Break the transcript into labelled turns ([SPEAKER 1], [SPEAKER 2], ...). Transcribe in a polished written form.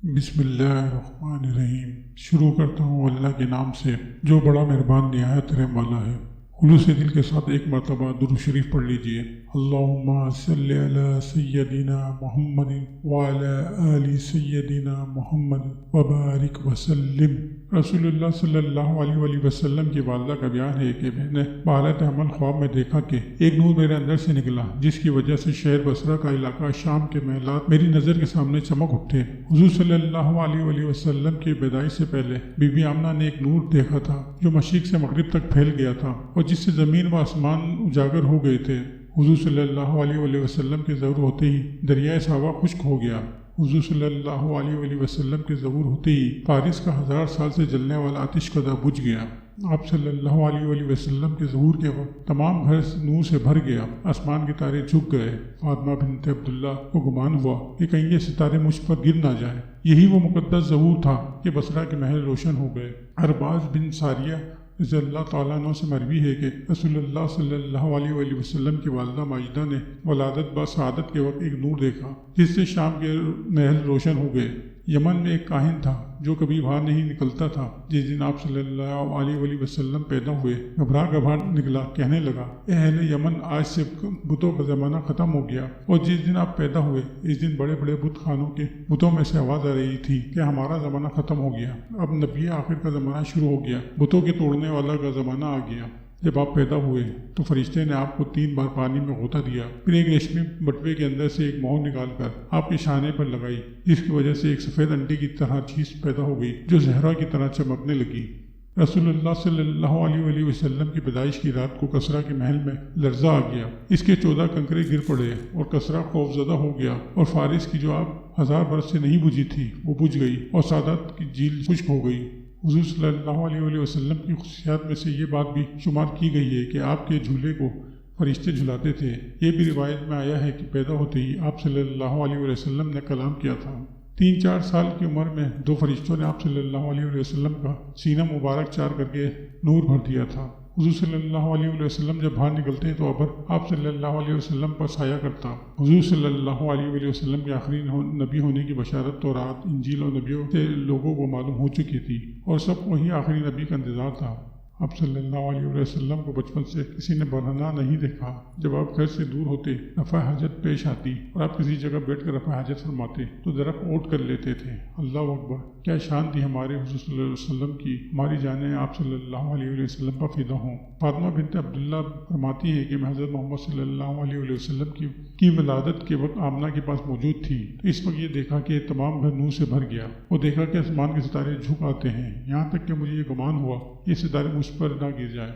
[SPEAKER 1] بسم اللہ الرحمن الرحیم۔ شروع کرتا ہوں اللہ کے نام سے جو بڑا مہربان نہایت رحم والا ہے۔ خلوص دل کے ساتھ ایک مرتبہ درود شریف پڑھ لیجئے۔ اللہم صلی علی سیدنا محمد وعلی آل سیدنا محمد وبارک وسلم۔ رسول اللہ صلی اللہ علیہ وآلہ وسلم کی والدہ کا بیان ہے کہ میں نے بحالت حمل خواب میں دیکھا کہ ایک نور میرے اندر سے نکلا، جس کی وجہ سے شہر بصرہ کا علاقہ، شام کے محلات میری نظر کے سامنے چمک اٹھے۔ حضور صلی اللہ علیہ وآلہ وسلم کی پیدائش سے پہلے بی بی آمنہ نے ایک نور دیکھا تھا جو مشرق سے مغرب تک پھیل گیا تھا اور جس سے زمین و آسمان اجاگر ہو گئے تھے۔ حضور صلی اللہ علیہ وآلہ وسلم کے ظہور ہوتے ہی دریائے صحابہ خشک ہو گیا۔ حضور صلی اللہ علیہ وآلہ وسلم کے ظہور ہوتے ہی فارس کا 1000 سال سے جلنے والا آتش کدہ بجھ گیا۔ آپ صلی اللہ علیہ وآلہ وسلم کے ظہور کے وقت تمام گھر نور سے بھر گیا، آسمان کے تارے جھک گئے۔ فاطمہ بنت عبداللہ کو گمان ہوا کہ کہیں یہ ستارے مجھ پر گر نہ جائیں۔ یہی وہ مقدس ظہور تھا کہ بصرہ کے محل روشن ہو گئے۔ ارباز بن ساریہ رضی اللہ تعالیٰ عنہ سے مروی ہے کہ رسول اللہ صلی اللہ علیہ وآلہ وسلم کی والدہ ماجدہ نے ولادت با سعادت کے وقت ایک نور دیکھا جس سے شام کے محل روشن ہو گئے۔ یمن میں ایک کاہن تھا جو کبھی باہر نہیں نکلتا تھا۔ جس دن آپ صلی اللہ علیہ وآلہ وسلم پیدا ہوئے، گھبرا باہر نکلا، کہنے لگا، اے اہل یمن، آج سے بتوں کا زمانہ ختم ہو گیا۔ اور جس دن آپ پیدا ہوئے اس دن بڑے بڑے بت خانوں کے بتوں میں سے آواز آ رہی تھی کہ ہمارا زمانہ ختم ہو گیا، اب نبی آخر کا زمانہ شروع ہو گیا، بتوں کے توڑنے والا کا زمانہ آ گیا۔ جب آپ پیدا ہوئے تو فرشتے نے آپ کو 3 بار پانی میں غوطہ دیا، پھر ایک ریشمی بٹوے کے اندر سے ایک مہر نکال کر آپ کے شانے پر لگائی، جس کی وجہ سے ایک سفید انڈے کی طرح چیز پیدا ہو گئی جو زہرا کی طرح چمکنے لگی۔ رسول اللہ صلی اللہ علیہ وآلہ وسلم کی پیدائش کی رات کو کسرا کے محل میں لرزہ آ گیا۔ اس کے 14 کنکرے گر پڑے اور کسرا خوف زدہ ہو گیا، اور فارس کی جو آگ 1000 برس سے نہیں بجھی تھی وہ بجھ گئی، اور سعادت کی جھیل خشک ہو گئی۔ حضور صلی اللہ علیہ وآلہ وسلم کی خصوصیات میں سے یہ بات بھی شمار کی گئی ہے کہ آپ کے جھولے کو فرشتے جھلاتے تھے۔ یہ بھی روایت میں آیا ہے کہ پیدا ہوتے ہی آپ صلی اللہ علیہ وآلہ وسلم نے کلام کیا تھا۔ 3-4 سال کی عمر میں 2 فرشتوں نے آپ صلی اللہ علیہ وآلہ وسلم کا سینہ مبارک چار کر کے نور بھر دیا تھا۔ حضور صلی اللہ علیہ وآلہ وسلم جب باہر نکلتے تو ابر آپ صلی اللہ علیہ وسلم پر سایہ کرتا۔ حضور صلی اللہ علیہ وآلہ وسلم کے آخری نبی ہونے کی بشارت تورات، انجیل اور نبیوں سے لوگوں کو معلوم ہو چکی تھی، اور سب وہی آخری نبی کا انتظار تھا۔ آپ صلی اللہ علیہ وآلہ وسلم کو بچپن سے کسی نے برہنہ نہیں دیکھا۔ جب آپ گھر سے دور ہوتے، رفع حاجت پیش آتی اور آپ کسی جگہ بیٹھ کر رفع حاجت فرماتے تو درخت اوٹ کر لیتے تھے۔ اللہ اکبر! کیا شان تھی ہمارے حضور صلی اللہ علیہ وسلم کی! ہماری جانیں آپ صلی اللہ علیہ وآلہ وسلم پر فدا ہوں۔ فاطمہ بنت عبداللہ فرماتی ہے کہ میں حضرت محمد صلی اللہ علیہ وآلہ وسلم کی ولادت کے وقت آمنہ کے پاس موجود تھی۔ اس وقت یہ دیکھا کہ تمام گھر نور سے بھر گیا، اور دیکھا کہ آسمان کے ستارے جھک آتے ہیں، یہاں تک کہ مجھے یہ گمان ہوا یہ ستارے مجھ پر نہ گر جائے۔